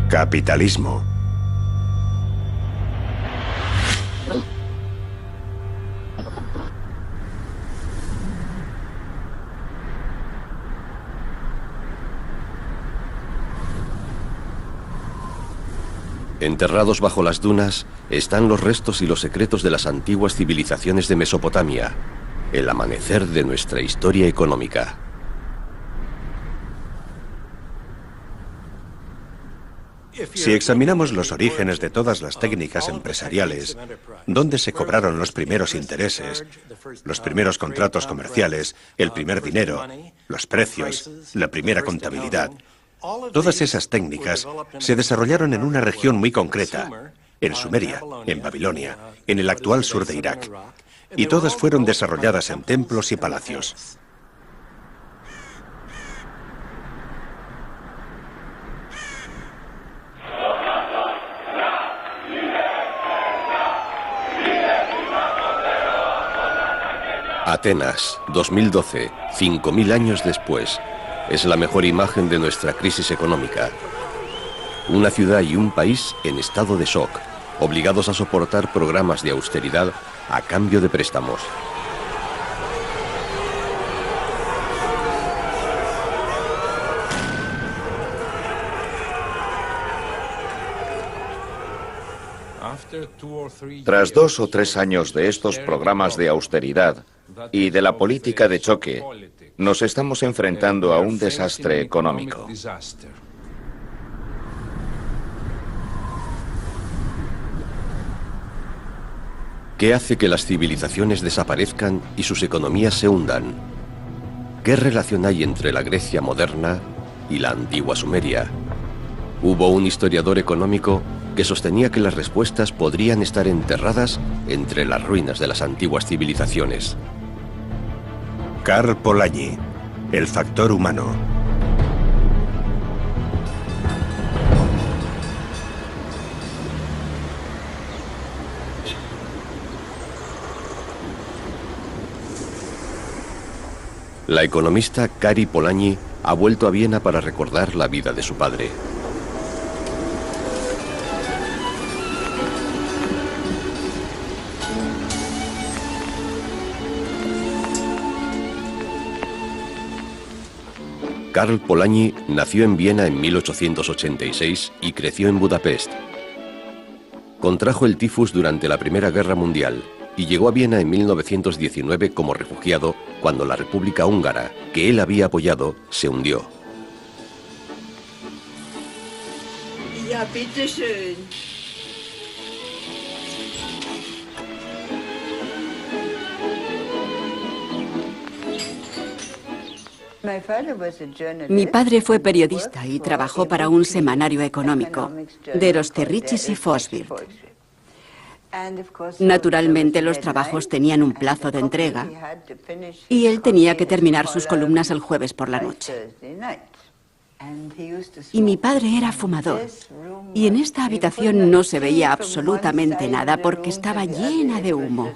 Capitalismo. Enterrados bajo las dunas están los restos y los secretos de las antiguas civilizaciones de Mesopotamia, el amanecer de nuestra historia económica. Si examinamos los orígenes de todas las técnicas empresariales, dónde se cobraron los primeros intereses, los primeros contratos comerciales, el primer dinero, los precios, la primera contabilidad, todas esas técnicas se desarrollaron en una región muy concreta, en Sumeria, en Babilonia, en el actual sur de Irak, y todas fueron desarrolladas en templos y palacios. Atenas, 2012, 5000 años después, es la mejor imagen de nuestra crisis económica. Una ciudad y un país en estado de shock, obligados a soportar programas de austeridad a cambio de préstamos. Tras 2 o 3 años de estos programas de austeridad y de la política de choque, nos estamos enfrentando a un desastre económico. ¿Qué hace que las civilizaciones desaparezcan y sus economías se hundan? ¿Qué relación hay entre la Grecia moderna y la antigua Sumeria? Hubo un historiador económico que sostenía que las respuestas podrían estar enterradas entre las ruinas de las antiguas civilizaciones. Karl Polanyi, el factor humano. La economista Kari Polanyi ha vuelto a Viena para recordar la vida de su padre. Karl Polanyi nació en Viena en 1886 y creció en Budapest. Contrajo el tifus durante la Primera Guerra Mundial y llegó a Viena en 1919 como refugiado cuando la República Húngara, que él había apoyado, se hundió. Ja, bitte schön. Mi padre fue periodista y trabajó para un semanario económico, Der Österreichische Volkswirt. Naturalmente los trabajos tenían un plazo de entrega y él tenía que terminar sus columnas el jueves por la noche. Y mi padre era fumador y en esta habitación no se veía absolutamente nada porque estaba llena de humo.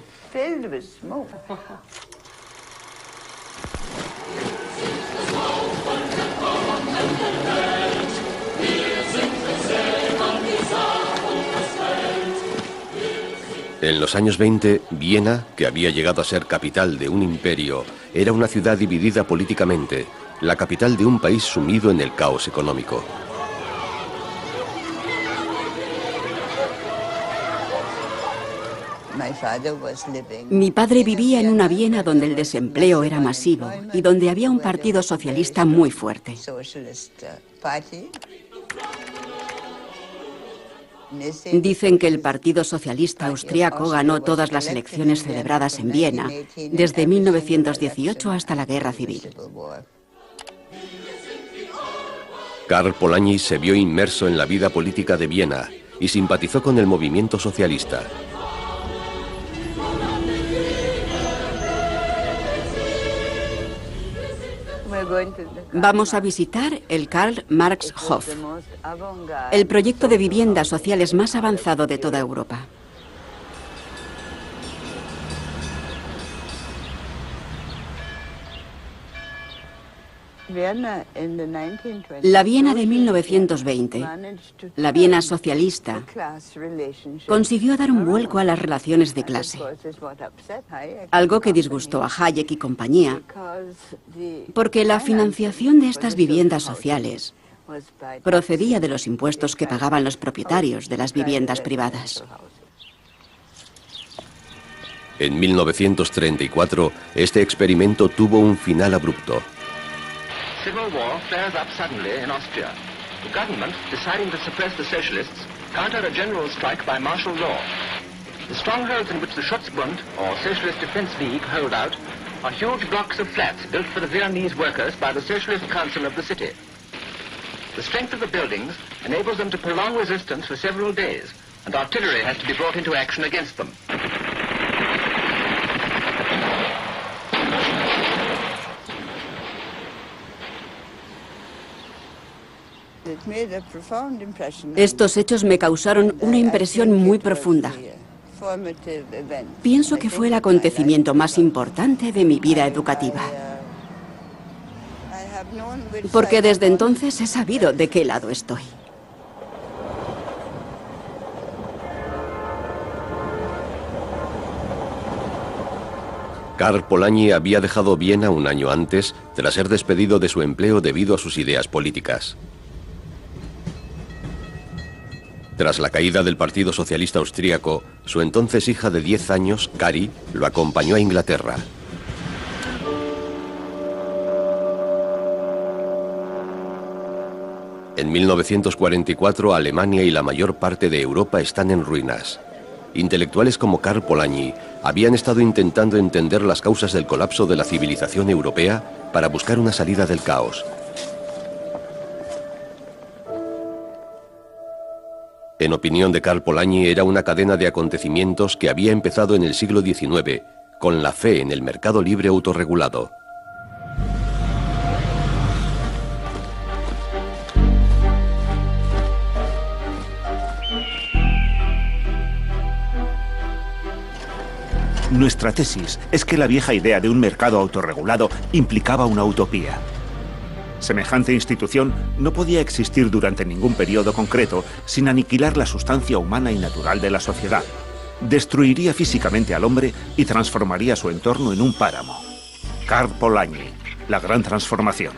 En los años 20, Viena, que había llegado a ser capital de un imperio, era una ciudad dividida políticamente, la capital de un país sumido en el caos económico. Mi padre vivía en una Viena donde el desempleo era masivo y donde había un partido socialista muy fuerte. Dicen que el Partido Socialista Austriaco ganó todas las elecciones celebradas en Viena, desde 1918 hasta la Guerra Civil. Karl Polanyi se vio inmerso en la vida política de Viena y simpatizó con el movimiento socialista. Vamos a visitar el Karl Marx Hof, el proyecto de viviendas sociales más avanzado de toda Europa. La Viena de 1920, la Viena socialista, consiguió dar un vuelco a las relaciones de clase, algo que disgustó a Hayek y compañía, porque la financiación de estas viviendas sociales procedía de los impuestos que pagaban los propietarios de las viviendas privadas. En 1934, este experimento tuvo un final abrupto. Civil war flares up suddenly in Austria. The government, deciding to suppress the socialists, countered a general strike by martial law. The strongholds in which the Schutzbund, or Socialist Defense League, hold out are huge blocks of flats built for the Viennese workers by the Socialist Council of the city. The strength of the buildings enables them to prolong resistance for several days, and artillery has to be brought into action against them. Estos hechos me causaron una impresión muy profunda. Pienso que fue el acontecimiento más importante de mi vida educativa. Porque desde entonces he sabido de qué lado estoy. Karl Polanyi había dejado Viena un año antes, tras ser despedido de su empleo debido a sus ideas políticas. Tras la caída del Partido Socialista Austríaco, su entonces hija de 10 años, Kari, lo acompañó a Inglaterra. En 1944, Alemania y la mayor parte de Europa están en ruinas. Intelectuales como Karl Polanyi habían estado intentando entender las causas del colapso de la civilización europea para buscar una salida del caos. En opinión de Karl Polanyi, era una cadena de acontecimientos que había empezado en el siglo XIX, con la fe en el mercado libre autorregulado. Nuestra tesis es que la vieja idea de un mercado autorregulado implicaba una utopía. Semejante institución no podía existir durante ningún periodo concreto sin aniquilar la sustancia humana y natural de la sociedad. Destruiría físicamente al hombre y transformaría su entorno en un páramo. Karl Polanyi, la gran transformación.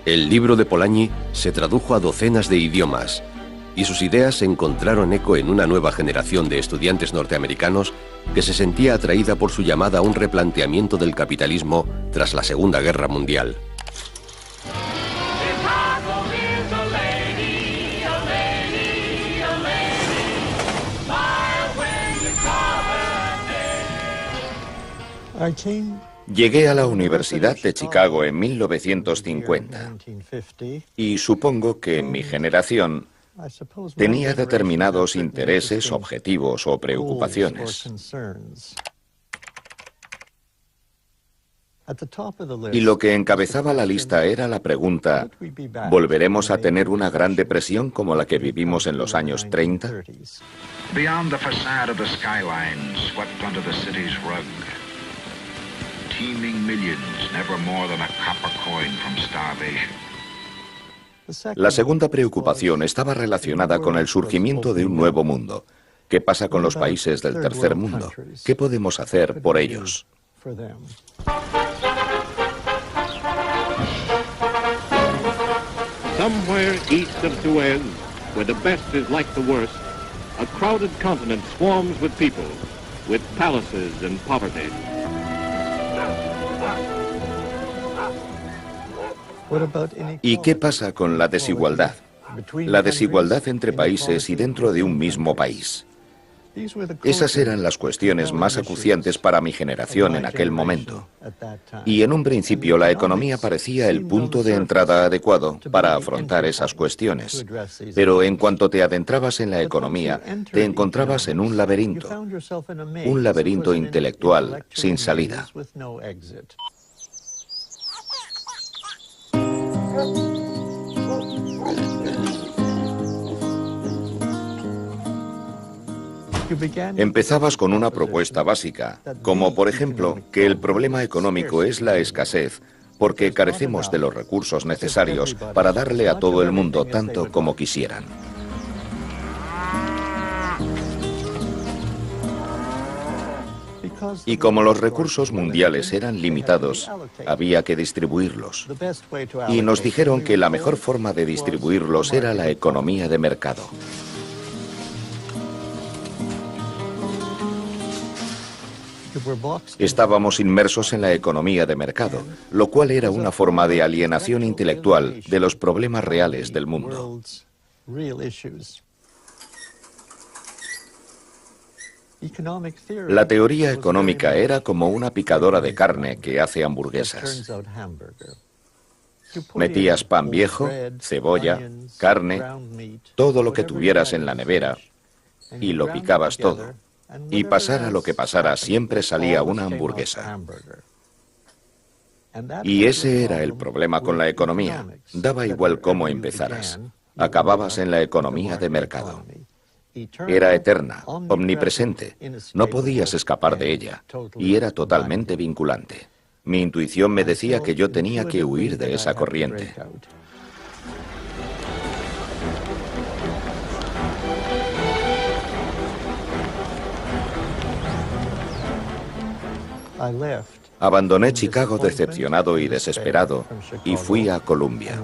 El libro de Polanyi se tradujo a docenas de idiomas y sus ideas encontraron eco en una nueva generación de estudiantes norteamericanos que se sentía atraída por su llamada a un replanteamiento del capitalismo tras la Segunda Guerra Mundial. Llegué a la Universidad de Chicago en 1950 y supongo que mi generación tenía determinados intereses, objetivos o preocupaciones. Y lo que encabezaba la lista era la pregunta: ¿volveremos a tener una gran depresión como la que vivimos en los años 30? Beyond the facade of the skyline, swept under the city's rug, teeming millions, never more than a copper coin from starvation. La segunda preocupación estaba relacionada con el surgimiento de un nuevo mundo. ¿Qué pasa con los países del tercer mundo? ¿Qué podemos hacer por ellos? Somewhere east of Suez, where the best is like the worst, a crowded continent swarms with people, with palaces and poverty. ¿Y qué pasa con la desigualdad? La desigualdad entre países y dentro de un mismo país. Esas eran las cuestiones más acuciantes para mi generación en aquel momento. Y en un principio la economía parecía el punto de entrada adecuado para afrontar esas cuestiones. Pero en cuanto te adentrabas en la economía, te encontrabas en un laberinto intelectual sin salida. Empezabas con una propuesta básica, como por ejemplo que el problema económico es la escasez, porque carecemos de los recursos necesarios para darle a todo el mundo tanto como quisieran. Y como los recursos mundiales eran limitados, había que distribuirlos. Y nos dijeron que la mejor forma de distribuirlos era la economía de mercado. Estábamos inmersos en la economía de mercado, lo cual era una forma de alienación intelectual de los problemas reales del mundo. La teoría económica era como una picadora de carne que hace hamburguesas. Metías pan viejo, cebolla, carne, todo lo que tuvieras en la nevera, y lo picabas todo. Y pasara lo que pasara, siempre salía una hamburguesa. Y ese era el problema con la economía. Daba igual cómo empezaras. Acababas en la economía de mercado. Era eterna, omnipresente. No podías escapar de ella. Y era totalmente vinculante. Mi intuición me decía que yo tenía que huir de esa corriente. Abandoné Chicago decepcionado y desesperado y fui a Columbia.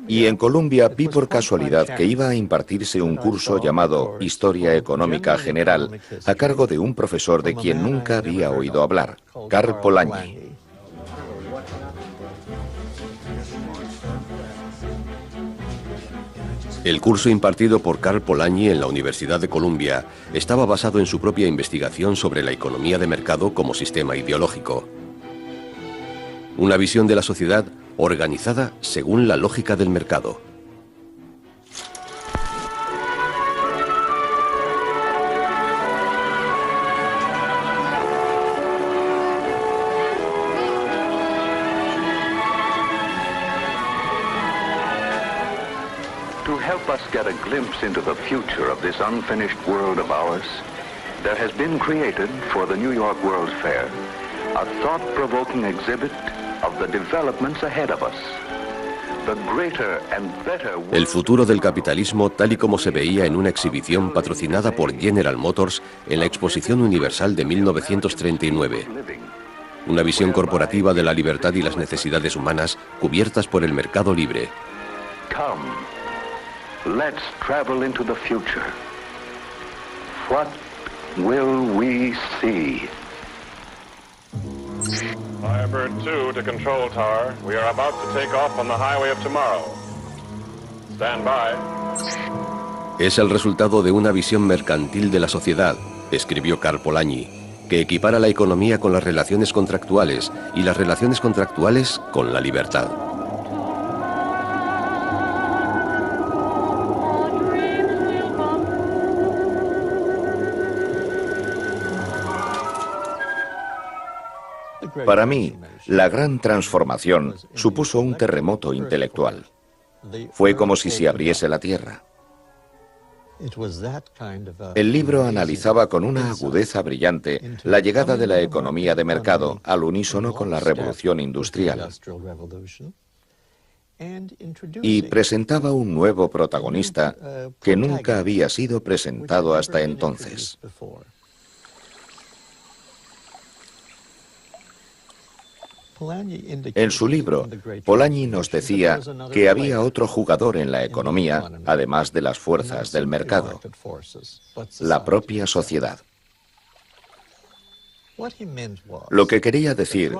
Y en Columbia vi por casualidad que iba a impartirse un curso llamado Historia Económica General a cargo de un profesor de quien nunca había oído hablar, Karl Polanyi. El curso impartido por Karl Polanyi en la Universidad de Columbia estaba basado en su propia investigación sobre la economía de mercado como sistema ideológico. Una visión de la sociedad organizada según la lógica del mercado. To help us get a glimpse into the future of this unfinished world of ours, there has been created for the New York World's Fair a thought-provoking exhibit of the developments ahead of us. The greater and better world. El futuro del capitalismo tal y como se veía en una exhibición patrocinada por General Motors en la Exposición Universal de 1939. Una visión corporativa de la libertad y las necesidades humanas cubiertas por el mercado libre. Come, let's travel into the future. What will we see? Firebird 2 to Control Tower. We are about to take off on the highway of tomorrow. Stand by. Es el resultado de una visión mercantil de la sociedad, escribió Karl Polanyi, que equipara la economía con las relaciones contractuales y las relaciones contractuales con la libertad. Para mí, la gran transformación supuso un terremoto intelectual. Fue como si se abriese la tierra. El libro analizaba con una agudeza brillante la llegada de la economía de mercado al unísono con la revolución industrial. Y presentaba un nuevo protagonista que nunca había sido presentado hasta entonces. En su libro, Polanyi nos decía que había otro jugador en la economía, además de las fuerzas del mercado, la propia sociedad. Lo que quería decir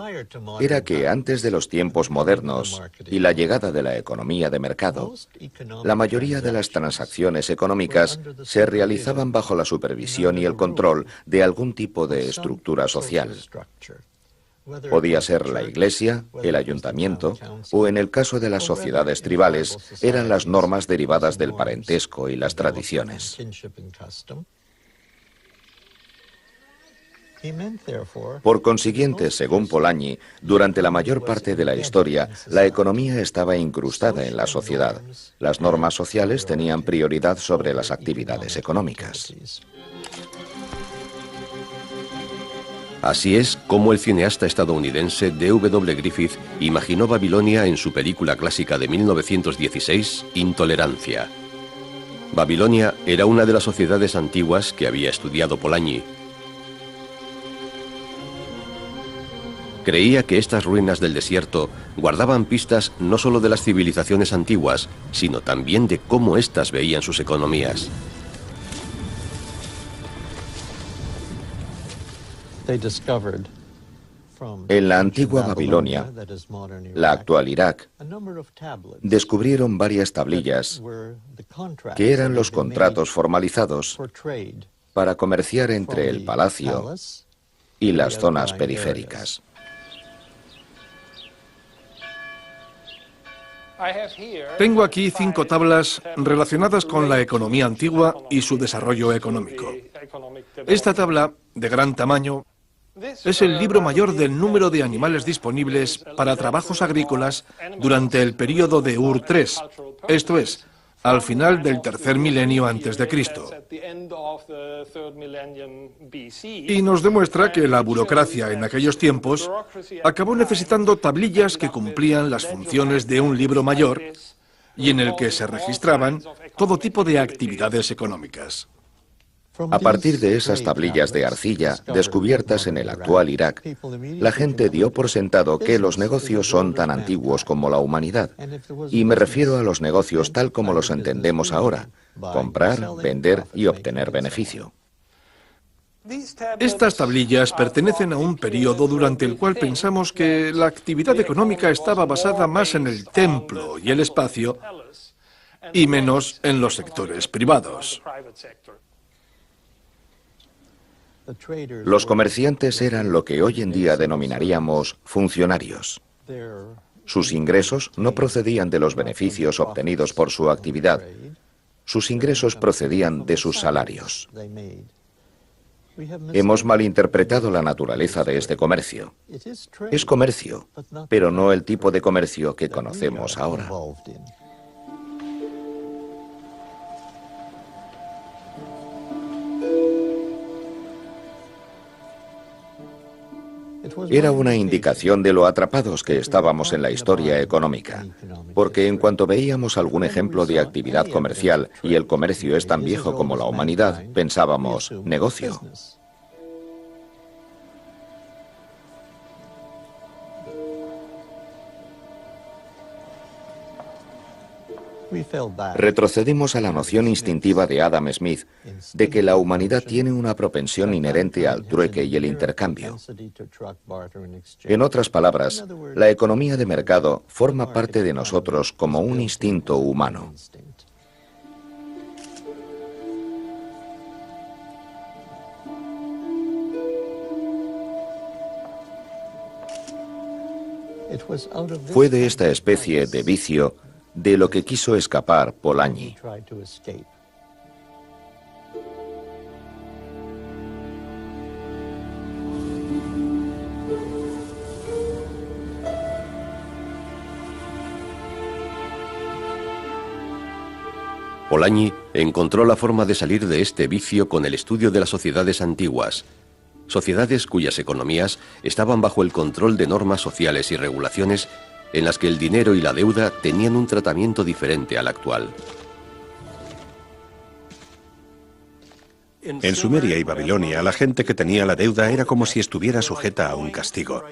era que antes de los tiempos modernos y la llegada de la economía de mercado, la mayoría de las transacciones económicas se realizaban bajo la supervisión y el control de algún tipo de estructura social. Podía ser la iglesia, el ayuntamiento, o en el caso de las sociedades tribales, eran las normas derivadas del parentesco y las tradiciones. Por consiguiente, según Polanyi, durante la mayor parte de la historia, la economía estaba incrustada en la sociedad. Las normas sociales tenían prioridad sobre las actividades económicas. Así es como el cineasta estadounidense D.W. Griffith imaginó Babilonia en su película clásica de 1916, Intolerancia. Babilonia era una de las sociedades antiguas que había estudiado Polanyi. Creía que estas ruinas del desierto guardaban pistas no solo de las civilizaciones antiguas, sino también de cómo éstas veían sus economías. En la antigua Babilonia, la actual Irak, descubrieron varias tablillas que eran los contratos formalizados para comerciar entre el palacio y las zonas periféricas. Tengo aquí 5 tablas relacionadas con la economía antigua y su desarrollo económico. Esta tabla, de gran tamaño, es el libro mayor del número de animales disponibles para trabajos agrícolas durante el período de Ur III, esto es, al final del tercer milenio antes de Cristo. Y nos demuestra que la burocracia en aquellos tiempos acabó necesitando tablillas que cumplían las funciones de un libro mayor y en el que se registraban todo tipo de actividades económicas. A partir de esas tablillas de arcilla descubiertas en el actual Irak, la gente dio por sentado que los negocios son tan antiguos como la humanidad. Y me refiero a los negocios tal como los entendemos ahora: comprar, vender y obtener beneficio. Estas tablillas pertenecen a un periodo durante el cual pensamos que la actividad económica estaba basada más en el templo y el espacio y menos en los sectores privados. Los comerciantes eran lo que hoy en día denominaríamos funcionarios. Sus ingresos no procedían de los beneficios obtenidos por su actividad. Sus ingresos procedían de sus salarios. Hemos malinterpretado la naturaleza de este comercio. Es comercio, pero no el tipo de comercio que conocemos ahora. Era una indicación de lo atrapados que estábamos en la historia económica, porque en cuanto veíamos algún ejemplo de actividad comercial, y el comercio es tan viejo como la humanidad, pensábamos, negocio. Retrocedimos a la noción instintiva de Adam Smith de que la humanidad tiene una propensión inherente al trueque y el intercambio. En otras palabras, la economía de mercado forma parte de nosotros como un instinto humano. Fue de esta especie de vicio de lo que quiso escapar Polanyi. Polanyi encontró la forma de salir de este vicio con el estudio de las sociedades antiguas, sociedades cuyas economías estaban bajo el control de normas sociales y regulaciones en las que el dinero y la deuda tenían un tratamiento diferente al actual. En Sumeria y Babilonia, la gente que tenía la deuda era como si estuviera sujeta a un castigo.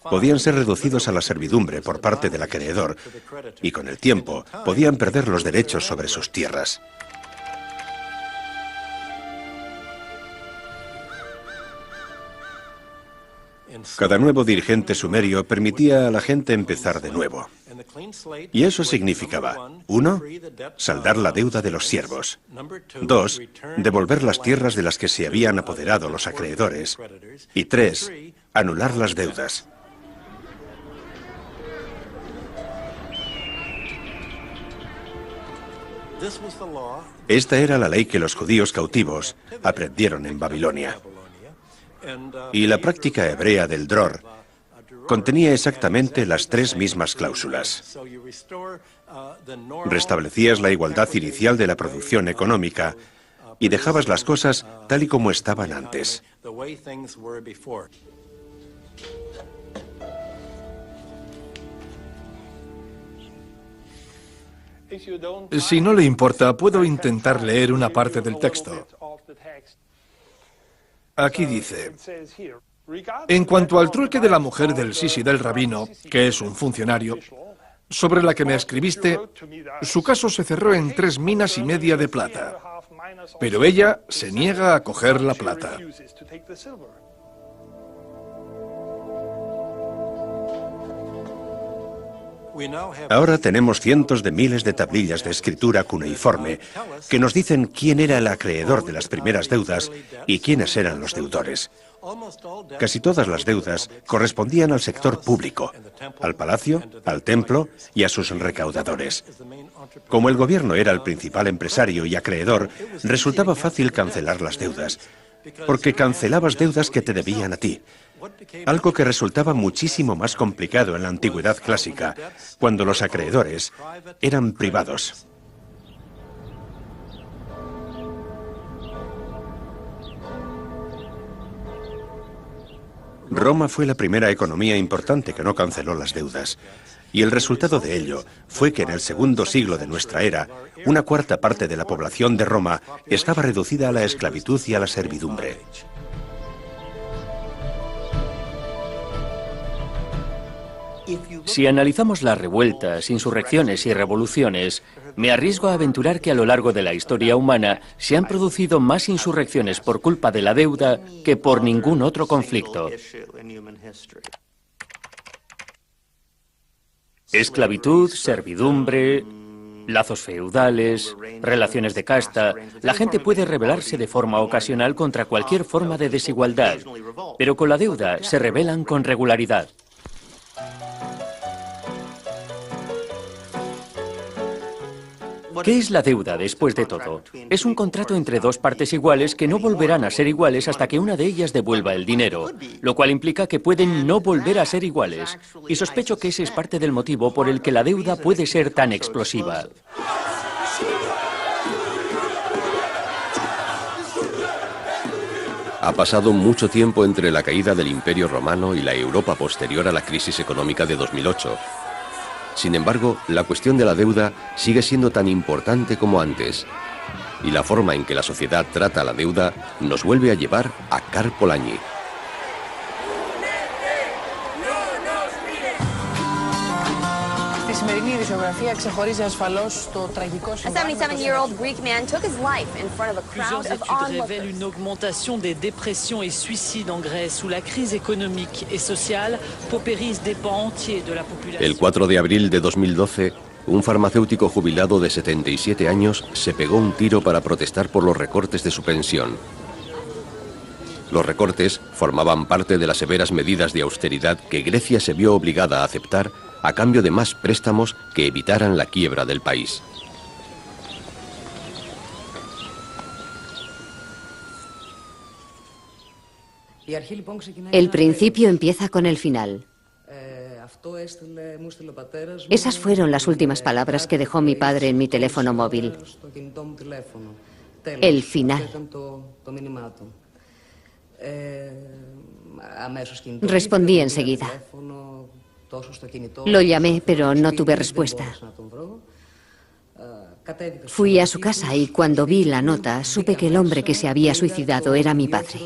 Podían ser reducidos a la servidumbre por parte del acreedor y con el tiempo podían perder los derechos sobre sus tierras. Cada nuevo dirigente sumerio permitía a la gente empezar de nuevo. Y eso significaba, 1, saldar la deuda de los siervos. 2, devolver las tierras de las que se habían apoderado los acreedores. Y 3, anular las deudas. Esta era la ley que los judíos cautivos aprendieron en Babilonia. Y la práctica hebrea del dror contenía exactamente las tres mismas cláusulas. Restablecías la igualdad inicial de la producción económica y dejabas las cosas tal y como estaban antes. Si no le importa, puedo intentar leer una parte del texto. Aquí dice: en cuanto al trueque de la mujer del Sisi del rabino, que es un funcionario, sobre la que me escribiste, su caso se cerró en 3,5 minas de plata, pero ella se niega a coger la plata. Ahora tenemos cientos de miles de tablillas de escritura cuneiforme que nos dicen quién era el acreedor de las primeras deudas y quiénes eran los deudores. Casi todas las deudas correspondían al sector público, al palacio, al templo y a sus recaudadores. Como el gobierno era el principal empresario y acreedor, resultaba fácil cancelar las deudas, porque cancelabas deudas que te debían a ti. Algo que resultaba muchísimo más complicado en la antigüedad clásica, cuando los acreedores eran privados. Roma fue la primera economía importante que no canceló las deudas, y el resultado de ello fue que en el segundo siglo de nuestra era, 1/4 parte de la población de Roma estaba reducida a la esclavitud y a la servidumbre. Si analizamos las revueltas, insurrecciones y revoluciones, me arriesgo a aventurar que a lo largo de la historia humana se han producido más insurrecciones por culpa de la deuda que por ningún otro conflicto. Esclavitud, servidumbre, lazos feudales, relaciones de casta. La gente puede rebelarse de forma ocasional contra cualquier forma de desigualdad, pero con la deuda se rebelan con regularidad. ¿Qué es la deuda después de todo? Es un contrato entre dos partes iguales que no volverán a ser iguales hasta que una de ellas devuelva el dinero, lo cual implica que pueden no volver a ser iguales. Y sospecho que ese es parte del motivo por el que la deuda puede ser tan explosiva. Ha pasado mucho tiempo entre la caída del Imperio Romano y la Europa posterior a la crisis económica de 2008. Sin embargo, la cuestión de la deuda sigue siendo tan importante como antes. Y la forma en que la sociedad trata la deuda nos vuelve a llevar a Karl Polanyi. Στη σημερινή ειδησιογραφία ξεχωρίζει ασφαλώς το τραγικό συμβάν. A 77-year-old Greek man took his life in front of a crowd of onlookers. Révèlent une augmentation des dépressions et suicides en Grèce, où la crise économique et sociale paupérise des pans entiers de la population. El 4 de abril de 2012, un farmacéutico jubilado de 77 años se pegó un tiro para protestar por los recortes de su pensión. Los recortes formaban parte de las severas medidas de austeridad que Grecia se vio obligada a aceptar a cambio de más préstamos que evitaran la quiebra del país. El principio empieza con el final. Esas fueron las últimas palabras que dejó mi padre en mi teléfono móvil. El final. Respondí enseguida. Lo llamé, pero no tuve respuesta. Fui a su casa y cuando vi la nota, supe que el hombre que se había suicidado era mi padre.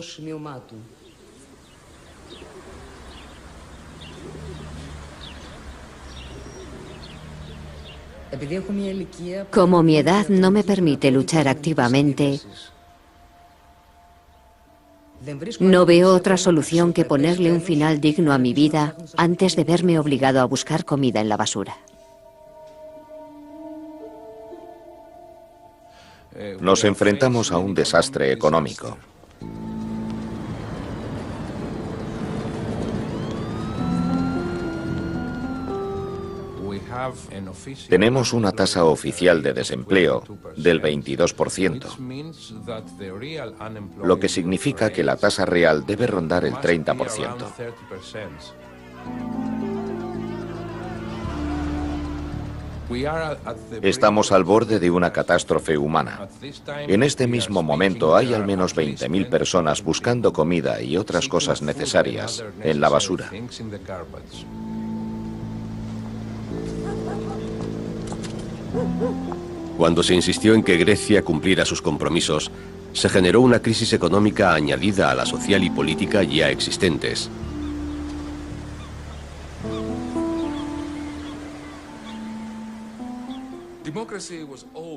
Como mi edad no me permite luchar activamente, no veo otra solución que ponerle un final digno a mi vida antes de verme obligado a buscar comida en la basura. Nos enfrentamos a un desastre económico. Tenemos una tasa oficial de desempleo del 22%, lo que significa que la tasa real debe rondar el 30%. Estamos al borde de una catástrofe humana. En este mismo momento hay al menos 20.000 personas buscando comida y otras cosas necesarias en la basura. Cuando se insistió en que Grecia cumpliera sus compromisos, se generó una crisis económica añadida a la social y política ya existentes.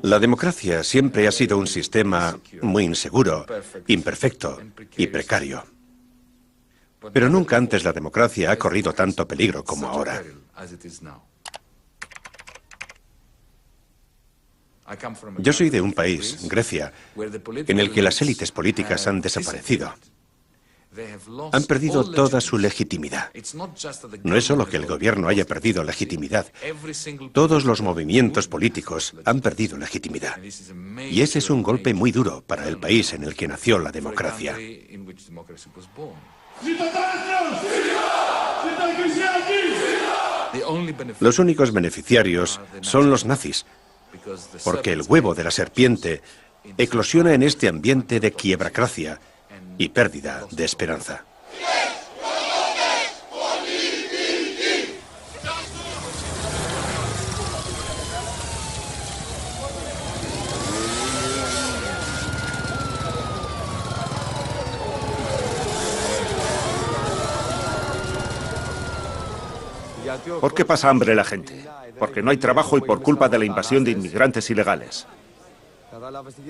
La democracia siempre ha sido un sistema muy inseguro, imperfecto y precario. Pero nunca antes la democracia ha corrido tanto peligro como ahora. Yo soy de un país, Grecia, en el que las élites políticas han desaparecido. Han perdido toda su legitimidad. No es solo que el gobierno haya perdido legitimidad. Todos los movimientos políticos han perdido legitimidad. Y ese es un golpe muy duro para el país en el que nació la democracia. Los únicos beneficiarios son los nazis, porque el huevo de la serpiente eclosiona en este ambiente de quiebracracia y pérdida de esperanza. ¿Por qué pasa hambre la gente? Porque no hay trabajo y por culpa de la invasión de inmigrantes ilegales.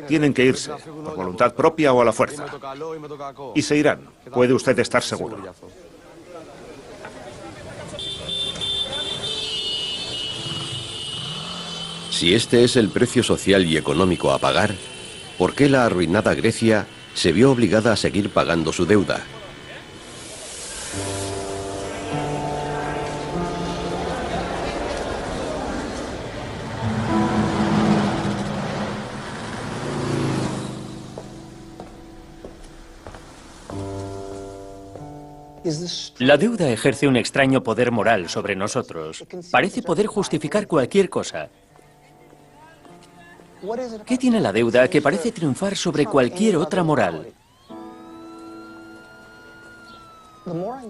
Tienen que irse, por voluntad propia o a la fuerza. Y se irán, puede usted estar seguro. Si este es el precio social y económico a pagar, ¿por qué la arruinada Grecia se vio obligada a seguir pagando su deuda? La deuda ejerce un extraño poder moral sobre nosotros. Parece poder justificar cualquier cosa. ¿Qué tiene la deuda que parece triunfar sobre cualquier otra moral?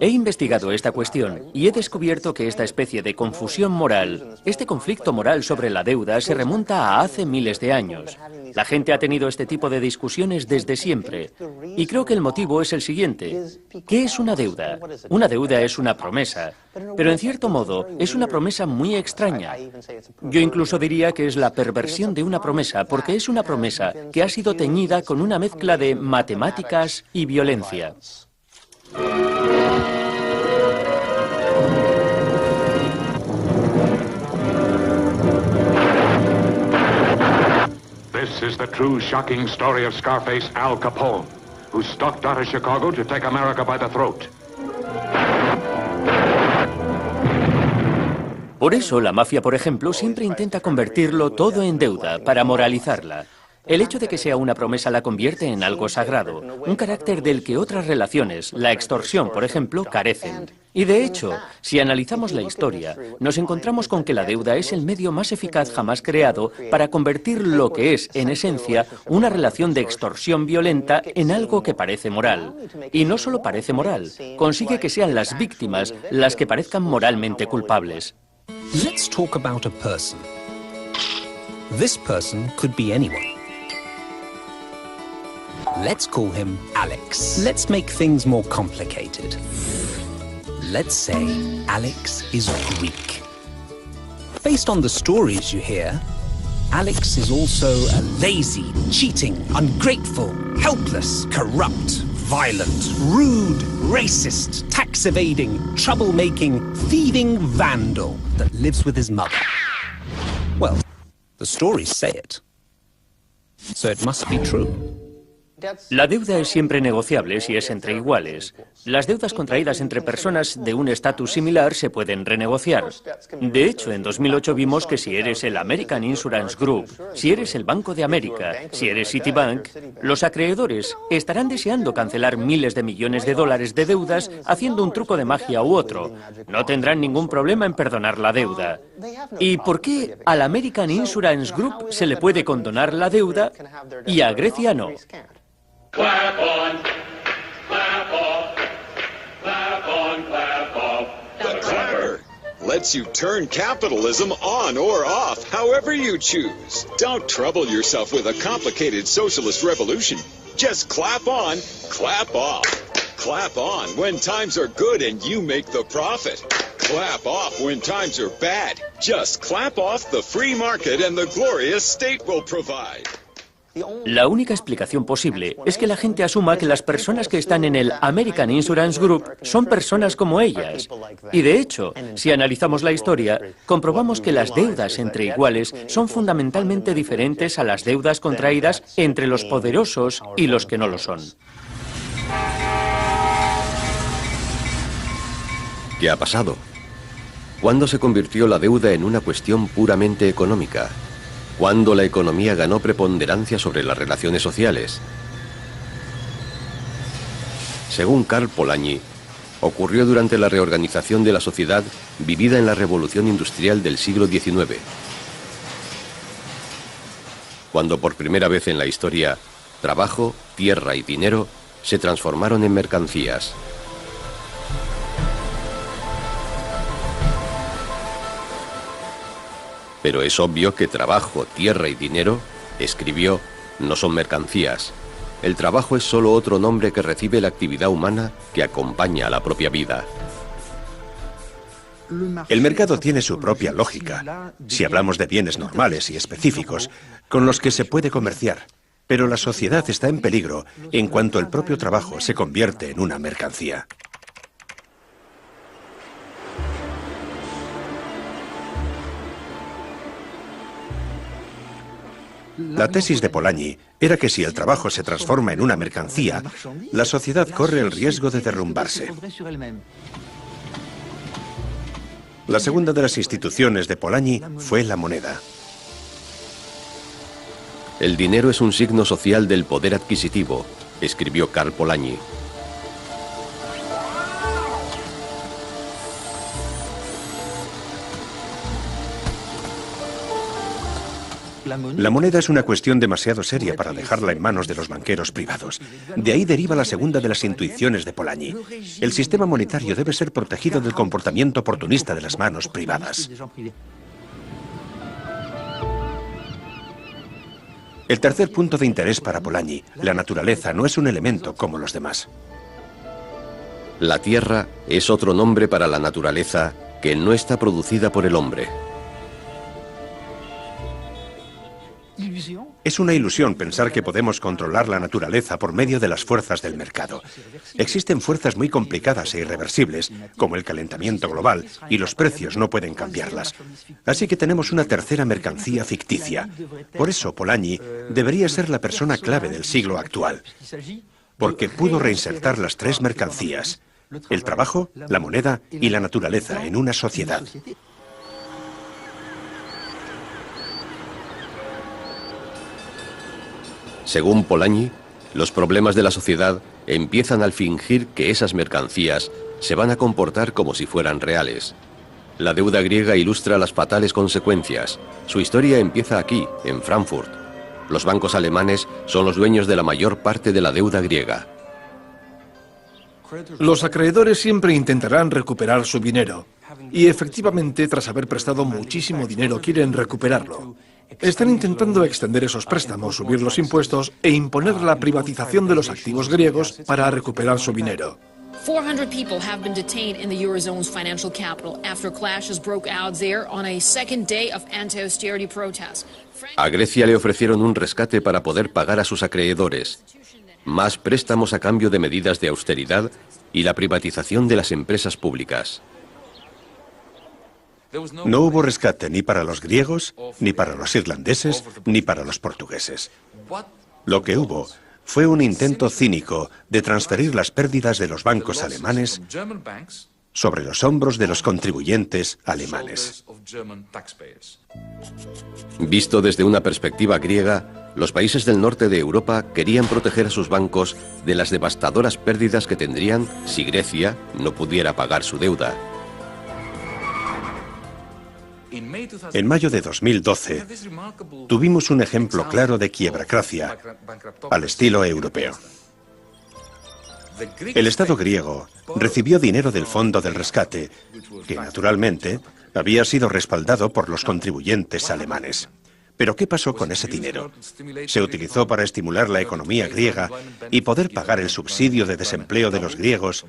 He investigado esta cuestión y he descubierto que esta especie de confusión moral, este conflicto moral sobre la deuda, se remonta a hace miles de años. La gente ha tenido este tipo de discusiones desde siempre. Y creo que el motivo es el siguiente. ¿Qué es una deuda? Una deuda es una promesa. Pero en cierto modo es una promesa muy extraña. Yo incluso diría que es la perversión de una promesa, porque es una promesa que ha sido teñida con una mezcla de matemáticas y violencia. This is the true shocking story of Scarface Al Capone, who stalked out of Chicago to take America by the throat. Por eso la mafia, por ejemplo, siempre intenta convertirlo todo en deuda para moralizarla. El hecho de que sea una promesa la convierte en algo sagrado, un carácter del que otras relaciones, la extorsión, por ejemplo, carecen. Y de hecho, si analizamos la historia, nos encontramos con que la deuda es el medio más eficaz jamás creado para convertir lo que es, en esencia, una relación de extorsión violenta en algo que parece moral. Y no solo parece moral, consigue que sean las víctimas las que parezcan moralmente culpables. Let's talk about a person. This person could be anyone. Let's call him Alex. Let's make things more complicated. Let's say Alex is Greek. Based on the stories you hear, Alex is also a lazy, cheating, ungrateful, helpless, corrupt, violent, rude, racist, tax-evading, troublemaking, thieving vandal that lives with his mother. Well, the stories say it. So it must be true. La deuda es siempre negociable si es entre iguales. Las deudas contraídas entre personas de un estatus similar se pueden renegociar. De hecho, en 2008 vimos que si eres el American Insurance Group, si eres el Banco de América, si eres Citibank, los acreedores estarán deseando cancelar miles de millones de dólares de deudas haciendo un truco de magia u otro. No tendrán ningún problema en perdonar la deuda. ¿Y por qué al American Insurance Group se le puede condonar la deuda y a Grecia no? Clap on, clap off, clap on, clap off. The clapper lets you turn capitalism on or off, however you choose. Don't trouble yourself with a complicated socialist revolution. Just clap on, clap off. Clap on when times are good and you make the profit. Clap off when times are bad. Just clap off the free market and the glorious state will provide. La única explicación posible es que la gente asuma que las personas que están en el American Insurance Group son personas como ellas. Y de hecho, si analizamos la historia, comprobamos que las deudas entre iguales son fundamentalmente diferentes a las deudas contraídas entre los poderosos y los que no lo son. ¿Qué ha pasado? ¿Cuándo se convirtió la deuda en una cuestión puramente económica? ¿Cuándo la economía ganó preponderancia sobre las relaciones sociales? Según Karl Polanyi, ocurrió durante la reorganización de la sociedad vivida en la revolución industrial del siglo XIX, cuando por primera vez en la historia, trabajo, tierra y dinero se transformaron en mercancías. Pero es obvio que trabajo, tierra y dinero, escribió, no son mercancías. El trabajo es solo otro nombre que recibe la actividad humana que acompaña a la propia vida. El mercado tiene su propia lógica, si hablamos de bienes normales y específicos, con los que se puede comerciar. Pero la sociedad está en peligro en cuanto el propio trabajo se convierte en una mercancía. La tesis de Polanyi era que si el trabajo se transforma en una mercancía, la sociedad corre el riesgo de derrumbarse. La segunda de las instituciones de Polanyi fue la moneda. El dinero es un signo social del poder adquisitivo, escribió Karl Polanyi. La moneda es una cuestión demasiado seria para dejarla en manos de los banqueros privados. De ahí deriva la segunda de las intuiciones de Polanyi. El sistema monetario debe ser protegido del comportamiento oportunista de las manos privadas. El tercer punto de interés para Polanyi, la naturaleza no es un elemento como los demás. La tierra es otro nombre para la naturaleza que no está producida por el hombre. Es una ilusión pensar que podemos controlar la naturaleza por medio de las fuerzas del mercado. Existen fuerzas muy complicadas e irreversibles, como el calentamiento global, y los precios no pueden cambiarlas. Así que tenemos una tercera mercancía ficticia. Por eso Polanyi debería ser la persona clave del siglo actual, porque pudo reinsertar las tres mercancías: el trabajo, la moneda y la naturaleza en una sociedad. Según Polanyi, los problemas de la sociedad empiezan al fingir que esas mercancías se van a comportar como si fueran reales. La deuda griega ilustra las fatales consecuencias. Su historia empieza aquí, en Frankfurt. Los bancos alemanes son los dueños de la mayor parte de la deuda griega. Los acreedores siempre intentarán recuperar su dinero. Y efectivamente, tras haber prestado muchísimo dinero, quieren recuperarlo. Están intentando extender esos préstamos, subir los impuestos e imponer la privatización de los activos griegos para recuperar su dinero. 400 people have been detained in the Eurozone's financial capital after clashes broke out there on a second day of anti-austerity protests. A Grecia le ofrecieron un rescate para poder pagar a sus acreedores, más préstamos a cambio de medidas de austeridad y la privatización de las empresas públicas. No hubo rescate ni para los griegos, ni para los irlandeses, ni para los portugueses. Lo que hubo fue un intento cínico de transferir las pérdidas de los bancos alemanes sobre los hombros de los contribuyentes alemanes. Visto desde una perspectiva griega, los países del norte de Europa querían proteger a sus bancos de las devastadoras pérdidas que tendrían si Grecia no pudiera pagar su deuda. En mayo de 2012, tuvimos un ejemplo claro de quiebracracia al estilo europeo. El Estado griego recibió dinero del Fondo del Rescate, que naturalmente había sido respaldado por los contribuyentes alemanes. Pero ¿qué pasó con ese dinero? Se utilizó para estimular la economía griega y poder pagar el subsidio de desempleo de los griegos,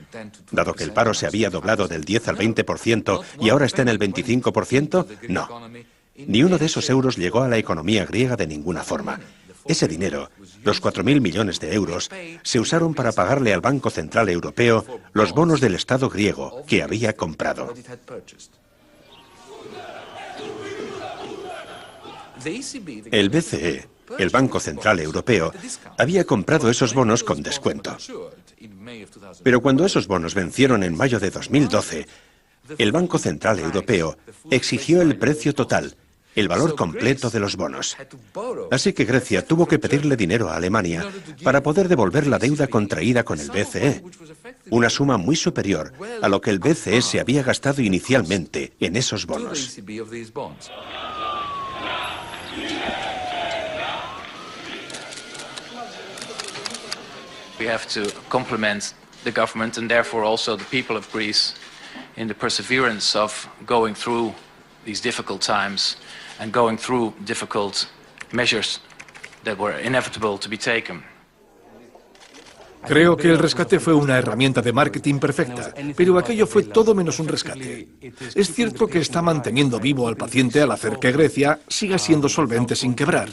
dado que el paro se había doblado del 10 al 20% y ahora está en el 25%. No. Ni uno de esos euros llegó a la economía griega de ninguna forma. Ese dinero, los 4.000 millones de euros, se usaron para pagarle al Banco Central Europeo los bonos del Estado griego que había comprado. El BCE, el Banco Central Europeo, había comprado esos bonos con descuento. Pero cuando esos bonos vencieron en mayo de 2012, el Banco Central Europeo exigió el precio total, el valor completo de los bonos. Así que Grecia tuvo que pedirle dinero a Alemania para poder devolver la deuda contraída con el BCE, una suma muy superior a lo que el BCE se había gastado inicialmente en esos bonos. We have to compliment the government and therefore also the people of Greece in the perseverance of going through these difficult times and going through difficult measures that were inevitable to be taken. Creo que el rescate fue una herramienta de marketing perfecta, pero aquello fue todo menos un rescate. Es cierto que está manteniendo vivo al paciente al hacer que Grecia siga siendo solvente sin quebrar,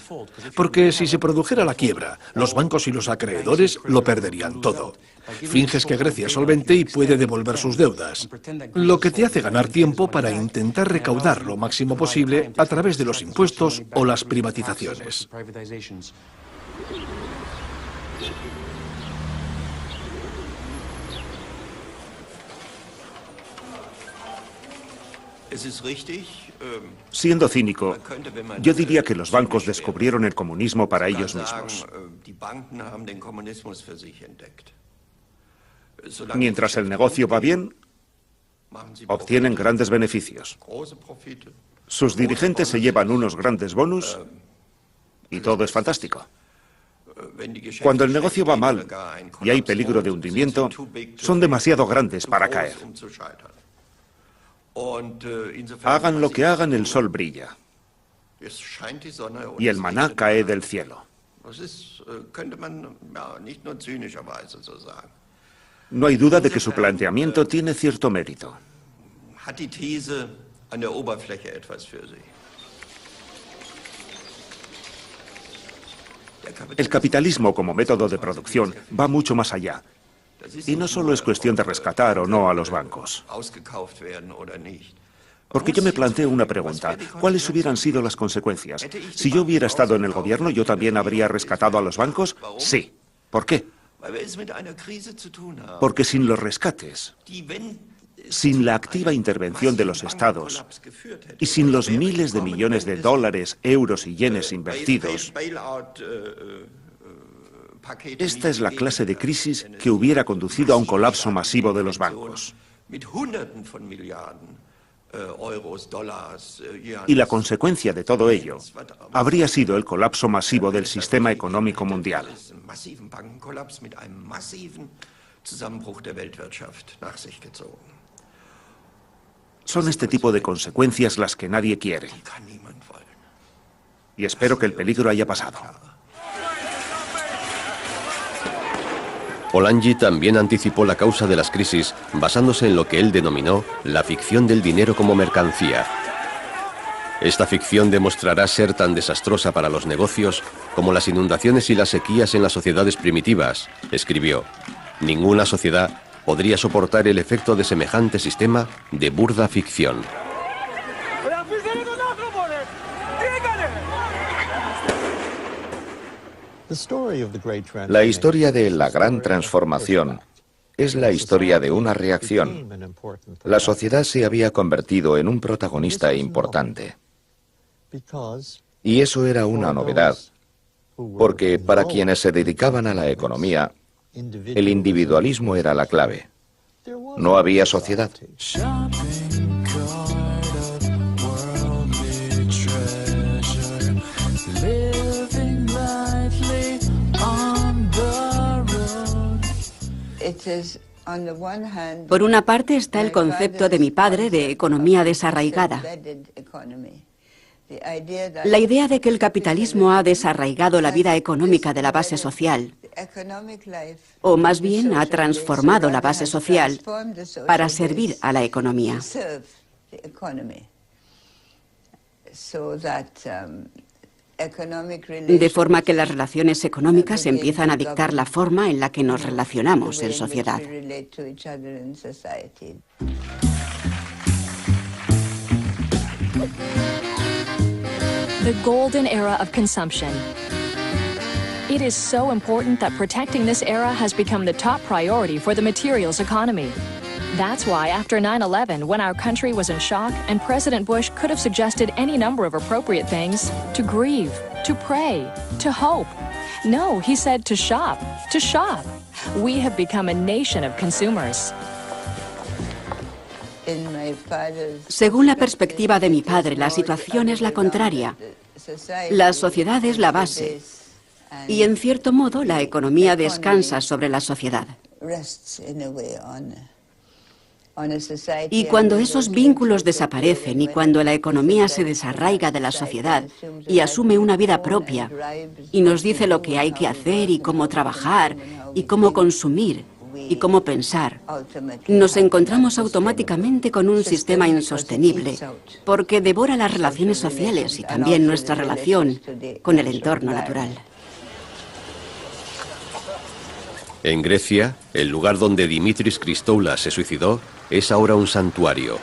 porque si se produjera la quiebra, los bancos y los acreedores lo perderían todo. Finges que Grecia es solvente y puede devolver sus deudas, lo que te hace ganar tiempo para intentar recaudar lo máximo posible a través de los impuestos o las privatizaciones. Siendo cínico, yo diría que los bancos descubrieron el comunismo para ellos mismos. Mientras el negocio va bien, obtienen grandes beneficios. Sus dirigentes se llevan unos grandes bonus y todo es fantástico. Cuando el negocio va mal y hay peligro de hundimiento, son demasiado grandes para caer. Hagan lo que hagan, el sol brilla. Y el maná cae del cielo. No hay duda de que su planteamiento tiene cierto mérito. El capitalismo como método de producción va mucho más allá. Y no solo es cuestión de rescatar o no a los bancos. Porque yo me planteo una pregunta. ¿Cuáles hubieran sido las consecuencias? Si yo hubiera estado en el gobierno, ¿yo también habría rescatado a los bancos? Sí. ¿Por qué? Porque sin los rescates, sin la activa intervención de los estados y sin los miles de millones de dólares, euros y yenes invertidos, esta es la clase de crisis que hubiera conducido a un colapso masivo de los bancos. Y la consecuencia de todo ello habría sido el colapso masivo del sistema económico mundial. Son este tipo de consecuencias las que nadie quiere. Y espero que el peligro haya pasado. Polanyi también anticipó la causa de las crisis basándose en lo que él denominó la ficción del dinero como mercancía. Esta ficción demostrará ser tan desastrosa para los negocios como las inundaciones y las sequías en las sociedades primitivas, escribió. Ninguna sociedad podría soportar el efecto de semejante sistema de burda ficción. La historia de la Gran Transformación es la historia de una reacción. La sociedad se había convertido en un protagonista importante. Y eso era una novedad, porque para quienes se dedicaban a la economía, el individualismo era la clave. No había sociedad. Por una parte está el concepto de mi padre de economía desarraigada. La idea de que el capitalismo ha desarraigado la vida económica de la base social, o más bien ha transformado la base social para servir a la economía. De forma que las relaciones económicas empiezan a dictar la forma en la que nos relacionamos en sociedad. The golden era of consumption. It is so important that protecting this era has become the top priority for the materials economy. That's why after 9/11, when our country was in shock and President Bush could have suggested any number of appropriate things, to grieve, to pray, to hope. No, he said to shop, to shop. We have become a nation of consumers. Según la perspectiva de mi padre, la situación es la contraria. La sociedad es la base y, en cierto modo, la economía descansa sobre la sociedad. Y cuando esos vínculos desaparecen y cuando la economía se desarraiga de la sociedad y asume una vida propia y nos dice lo que hay que hacer y cómo trabajar y cómo consumir y cómo pensar, nos encontramos automáticamente con un sistema insostenible porque devora las relaciones sociales y también nuestra relación con el entorno natural. En Grecia, el lugar donde Dimitris Christoulas se suicidó es ahora un santuario.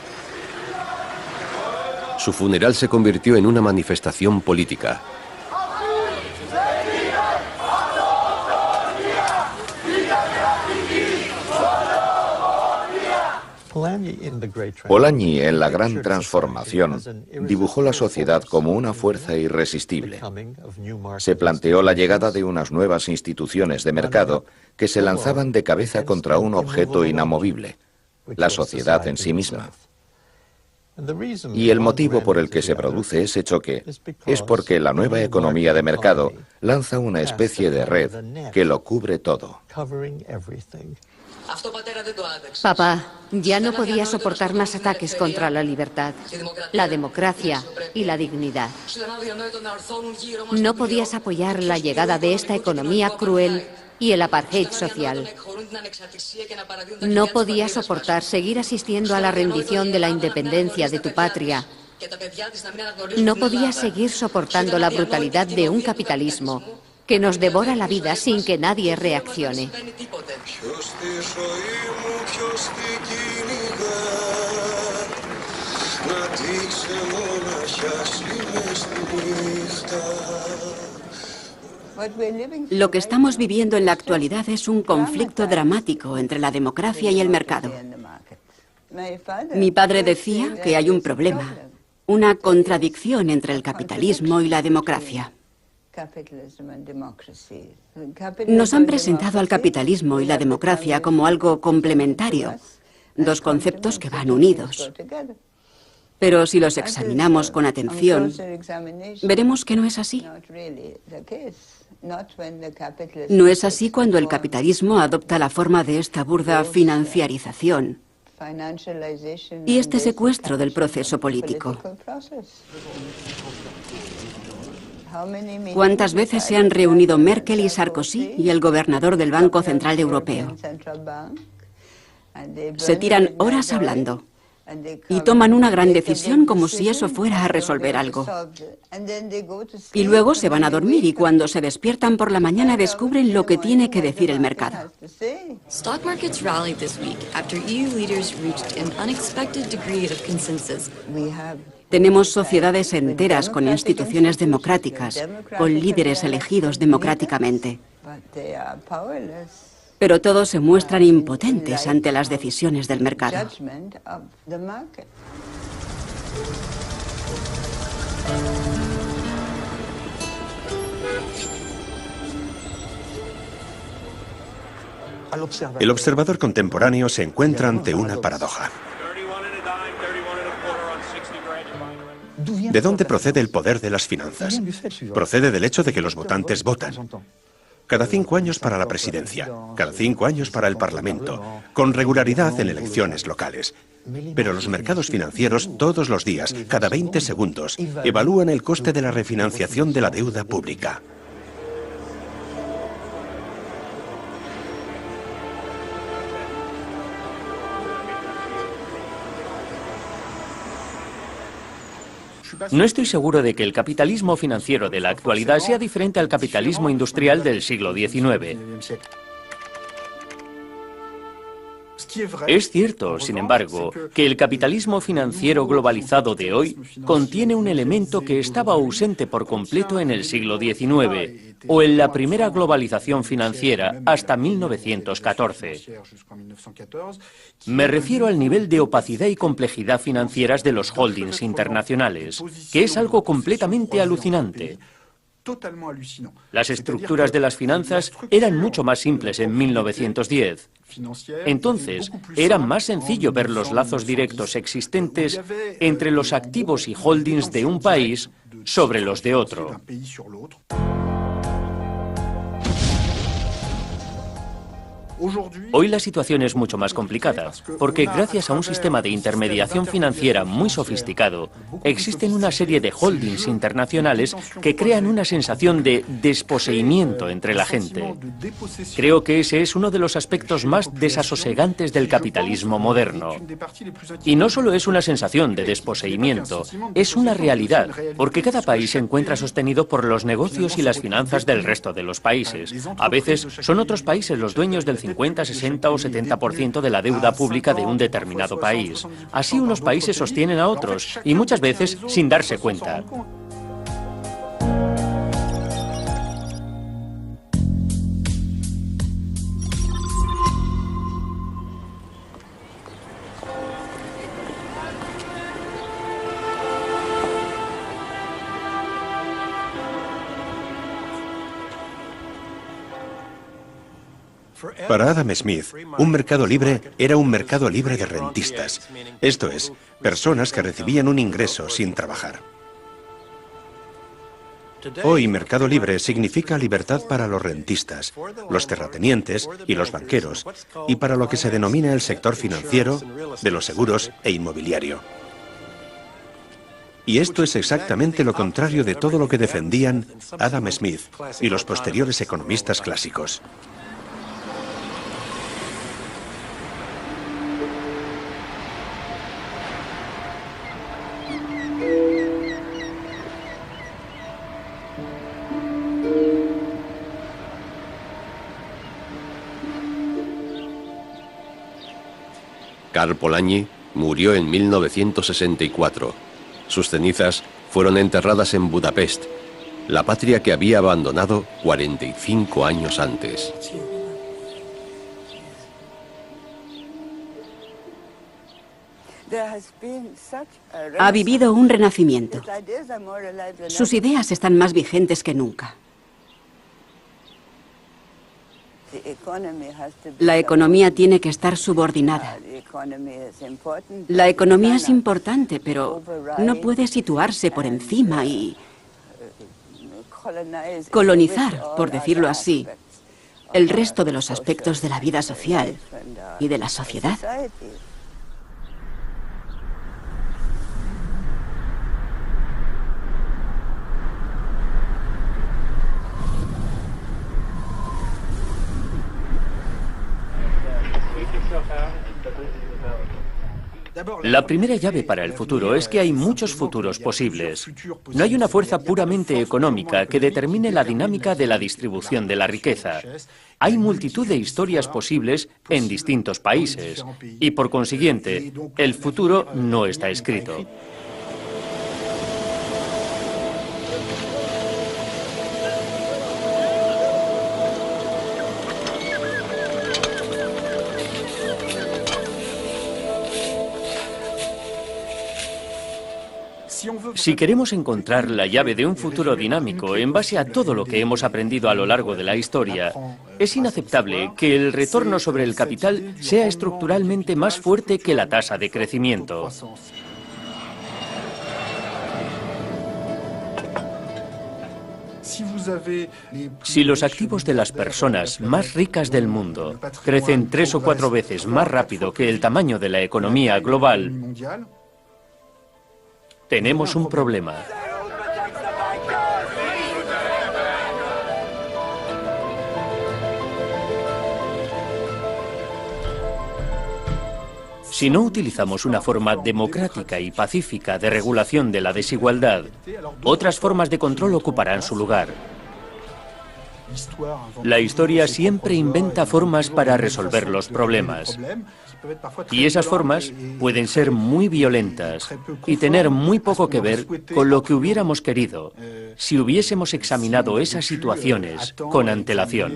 Su funeral se convirtió en una manifestación política. Polanyi, en La Gran Transformación, dibujó la sociedad como una fuerza irresistible. Se planteó la llegada de unas nuevas instituciones de mercado que se lanzaban de cabeza contra un objeto inamovible, la sociedad en sí misma. Y el motivo por el que se produce ese choque es porque la nueva economía de mercado lanza una especie de red que lo cubre todo. Papá, ya no podía soportar más ataques contra la libertad, la democracia y la dignidad. No podías apoyar la llegada de esta economía cruel y el apartheid social. No podías soportar seguir asistiendo a la rendición de la independencia de tu patria. No podías seguir soportando la brutalidad de un capitalismo que nos devora la vida sin que nadie reaccione. Lo que estamos viviendo en la actualidad es un conflicto dramático entre la democracia y el mercado. Mi padre decía que hay un problema, una contradicción entre el capitalismo y la democracia. Nos han presentado al capitalismo y la democracia como algo complementario, dos conceptos que van unidos. Pero si los examinamos con atención, veremos que no es así. No es así cuando el capitalismo adopta la forma de esta burda financiarización y este secuestro del proceso político. ¿Cuántas veces se han reunido Merkel y Sarkozy y el gobernador del Banco Central Europeo? Se tiran horas hablando y toman una gran decisión como si eso fuera a resolver algo. Y luego se van a dormir y cuando se despiertan por la mañana descubren lo que tiene que decir el mercado. Stock markets rallied this week after EU leaders reached an unexpected degree of consensus. Tenemos sociedades enteras con instituciones democráticas, con líderes elegidos democráticamente. Pero todos se muestran impotentes ante las decisiones del mercado. El observador contemporáneo se encuentra ante una paradoja. ¿De dónde procede el poder de las finanzas? Procede del hecho de que los votantes votan. Cada 5 años para la presidencia, cada 5 años para el Parlamento, con regularidad en elecciones locales. Pero los mercados financieros todos los días, cada 20 segundos, evalúan el coste de la refinanciación de la deuda pública. No estoy seguro de que el capitalismo financiero de la actualidad sea diferente al capitalismo industrial del siglo XIX. Es cierto, sin embargo, que el capitalismo financiero globalizado de hoy contiene un elemento que estaba ausente por completo en el siglo XIX o en la primera globalización financiera hasta 1914. Me refiero al nivel de opacidad y complejidad financieras de los holdings internacionales, que es algo completamente alucinante. Las estructuras de las finanzas eran mucho más simples en 1910. Entonces, era más sencillo ver los lazos directos existentes entre los activos y holdings de un país sobre los de otro. Hoy la situación es mucho más complicada, porque gracias a un sistema de intermediación financiera muy sofisticado, existen una serie de holdings internacionales que crean una sensación de desposeimiento entre la gente. Creo que ese es uno de los aspectos más desasosegantes del capitalismo moderno. Y no solo es una sensación de desposeimiento, es una realidad, porque cada país se encuentra sostenido por los negocios y las finanzas del resto de los países. A veces son otros países los dueños del 50, 60 o 70% de la deuda pública de un determinado país. Así unos países sostienen a otros, y muchas veces sin darse cuenta. Para Adam Smith, un mercado libre era un mercado libre de rentistas, esto es, personas que recibían un ingreso sin trabajar. Hoy, mercado libre significa libertad para los rentistas, los terratenientes y los banqueros, y para lo que se denomina el sector financiero, de los seguros e inmobiliario. Y esto es exactamente lo contrario de todo lo que defendían Adam Smith y los posteriores economistas clásicos. Karl Polanyi murió en 1964. Sus cenizas fueron enterradas en Budapest, la patria que había abandonado 45 años antes. Ha vivido un renacimiento. Sus ideas están más vigentes que nunca. La economía tiene que estar subordinada. La economía es importante, pero no puede situarse por encima y colonizar, por decirlo así, el resto de los aspectos de la vida social y de la sociedad. La primera llave para el futuro es que hay muchos futuros posibles. No hay una fuerza puramente económica que determine la dinámica de la distribución de la riqueza. Hay multitud de historias posibles en distintos países y, por consiguiente, el futuro no está escrito. Si queremos encontrar la llave de un futuro dinámico en base a todo lo que hemos aprendido a lo largo de la historia, es inaceptable que el retorno sobre el capital sea estructuralmente más fuerte que la tasa de crecimiento. Si los activos de las personas más ricas del mundo crecen 3 o 4 veces más rápido que el tamaño de la economía global, tenemos un problema. Si no utilizamos una forma democrática y pacífica de regulación de la desigualdad, otras formas de control ocuparán su lugar. La historia siempre inventa formas para resolver los problemas. Y esas formas pueden ser muy violentas y tener muy poco que ver con lo que hubiéramos querido si hubiésemos examinado esas situaciones con antelación.